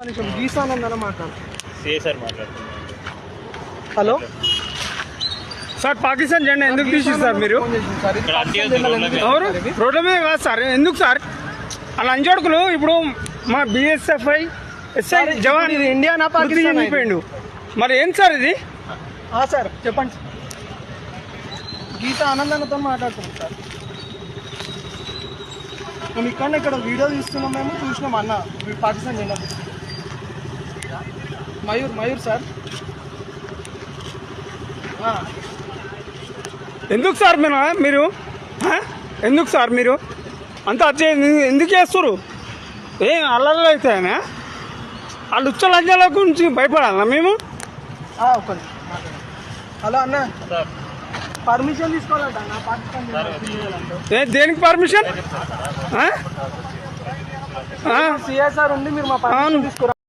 గీసానందన మాట్లాడు. Hello sir, Pakistan జెండా ఎందుకు తీసిస్తారు మీరు? ఎవరు రోడ్ల మీద కాదు సార్, ఎందుకు సార్ అలా అంజోడుకులు? ఇప్పుడు మా బిఎస్ఎఫ్ఐ ఎస్ఐ జవాన్ ఇండియా నా పాకిస్తాన్ అయిపోయిండు, మరి ఏం సార్ ఇది? సార్ చెప్పండి. గీత ఆనందనతో మాట్లాడుతున్నాం సార్. మేము ఇక్కడ వీడియో తీస్తున్నాం, మేము చూసినాం అన్న పాకిస్తాన్ జెండా. మయూర్ సార్. ఎందుకు సార్ మీరు ఎందుకు సార్ మీరు అంతా ఎందుకు చేస్తారు? ఏం అల్లర్లు అవుతాయనా? ఆ లుచ్చ లంచాల గురించి భయపడాలన్నా మేము? హలో అన్న, పర్మిషన్ తీసుకోవాలంట అన్న పాకిస్తాన్. దేనికి పర్మిషన్? సిఎస్ఆర్ ఉండి మీరు మా పర్మిషన్ తీసుకురా.